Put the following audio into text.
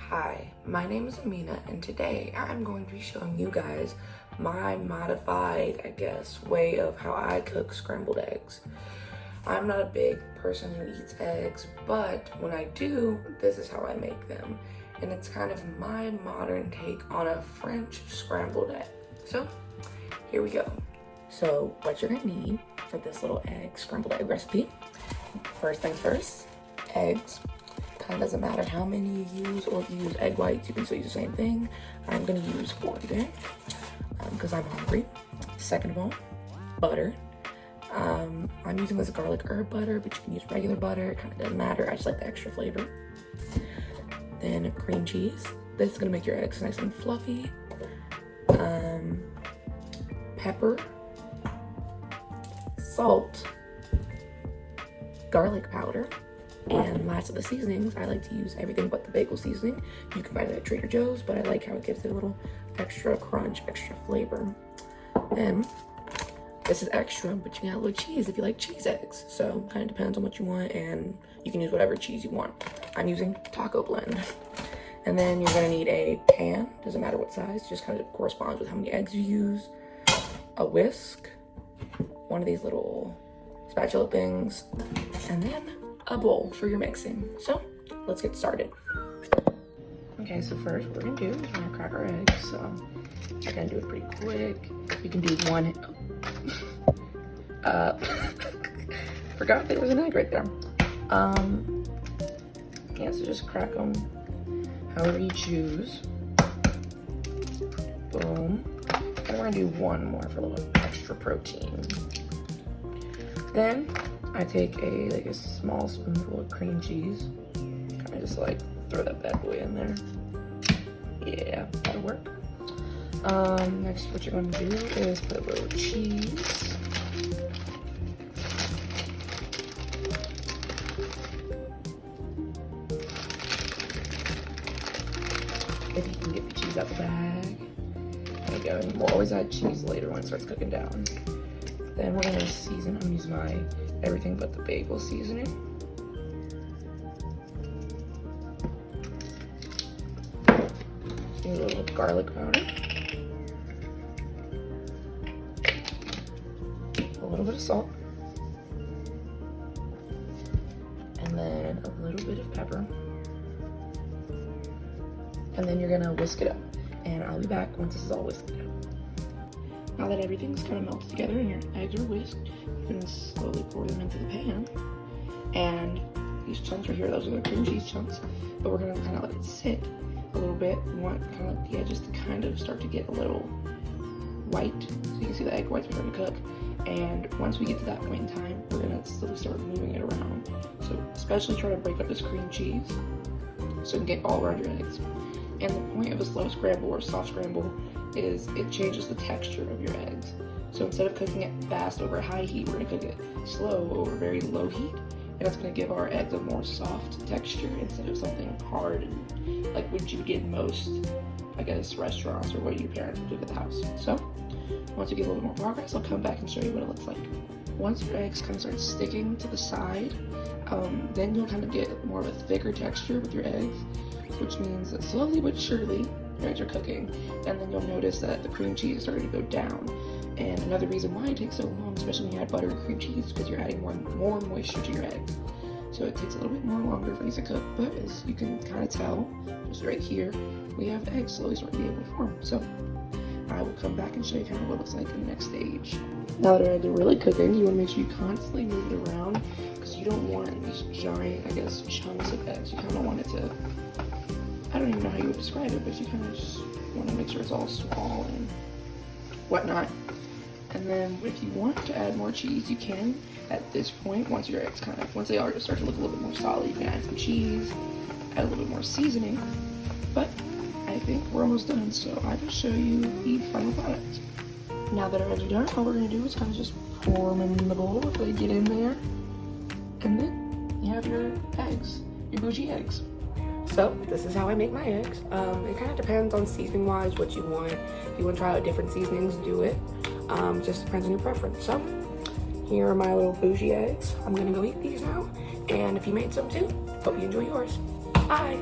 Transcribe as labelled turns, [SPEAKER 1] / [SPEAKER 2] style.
[SPEAKER 1] Hi, my name is Aminah, and today I'm going to be showing you guys my modified, way of how I cook scrambled eggs. I'm not a big person who eats eggs, but when I do, this is how I make them. And it's kind of my modern take on a French scrambled egg. So, here we go. So, what you're gonna need for this little scrambled egg recipe, first things first, eggs. Kind of doesn't matter how many you use, or if you use egg whites, you can still use the same thing. I'm gonna use 4 today because I'm hungry. Second of all, butter. I'm using this garlic herb butter, but you can use regular butter. It kind of doesn't matter. I just like the extra flavor. Then cream cheese. This is gonna make your eggs nice and fluffy. Pepper, salt, garlic powder. And last of the seasonings, I like to use everything but the bagel seasoning. You can find it at Trader Joe's, but I like how it gives it a little extra crunch, extra flavor. Then, this is extra, but you can add a little cheese if you like cheese eggs. So, kind of depends on what you want, and you can use whatever cheese you want. I'm using taco blend. And then you're gonna need a pan, doesn't matter what size, just kind of corresponds with how many eggs you use. A whisk, one of these little spatula things, and then a bowl for your mixing. So let's get started. Okay, so first what we're gonna do is we're gonna crack our eggs. So we're gonna do it pretty quick. You can do one. Forgot there was an egg right there. Yeah, so just crack them however you choose. Boom. And we're gonna do one more for a little extra protein. Then I take a small spoonful of cream cheese. Kind of just throw that bad boy in there. Yeah, that'll work. Next, what you're going to do is put a little cheese. If you can get the cheese out the bag. There we go. And we'll always add cheese later when it starts cooking down. Then we're gonna season. I'm using my everything but the bagel seasoning. A little garlic powder. A little bit of salt. And then a little bit of pepper. And then you're gonna whisk it up. And I'll be back once this is all whisked up. Now that everything's kind of melted together and your eggs are whisked, you can slowly pour them into the pan. And these chunks right here, those are the cream cheese chunks. But we're gonna kind of let it sit a little bit. We want kind of the edges to kind of start to get a little white. So you can see the egg whites are starting to cook. And once we get to that point in time, we're gonna slowly start moving it around. So especially try to break up this cream cheese so you can get all around your eggs. And the point of a slow scramble or soft scramble is it changes the texture of your eggs. So instead of cooking it fast over high heat, we're gonna cook it slow over very low heat. And that's gonna give our eggs a more soft texture instead of something hard and like what you get in most, restaurants or what your parents would do at the house. So once we get a little bit more progress, I'll come back and show you what it looks like. Once your eggs kind of start sticking to the side, then you'll kind of get more of a thicker texture with your eggs, which means that slowly but surely your eggs are cooking, and then you'll notice that the cream cheese is starting to go down. And another reason why it takes so long, especially when you add butter and cream cheese, is because you're adding more moisture to your eggs. So it takes a little bit more longer for these to cook, but as you can kind of tell, just right here, we have eggs slowly starting to be able to form. So I will come back and show you kind of what it looks like in the next stage. Now that our eggs are really cooking, you want to make sure you constantly move it around because you don't want these giant, chunks of eggs. You kind of want it to, I don't even know how you would describe it, but you kind of just want to make sure it's all small and whatnot. And then if you want to add more cheese, you can at this point. Once your eggs once they are start to look a little bit more solid, you can add some cheese, add a little bit more seasoning. But I think we're almost done, so I will show you the final product. Now that our eggs are done, all we're gonna do is kind of just pour them in the bowl if they get in there. And then you have your eggs, your bougie eggs. So this is how I make my eggs. It kind of depends on seasoning wise what you want. If you want to try out different seasonings, do it. Just depends on your preference. So here are my little bougie eggs. I'm gonna go eat these now. And if you made some too, hope you enjoy yours. Bye.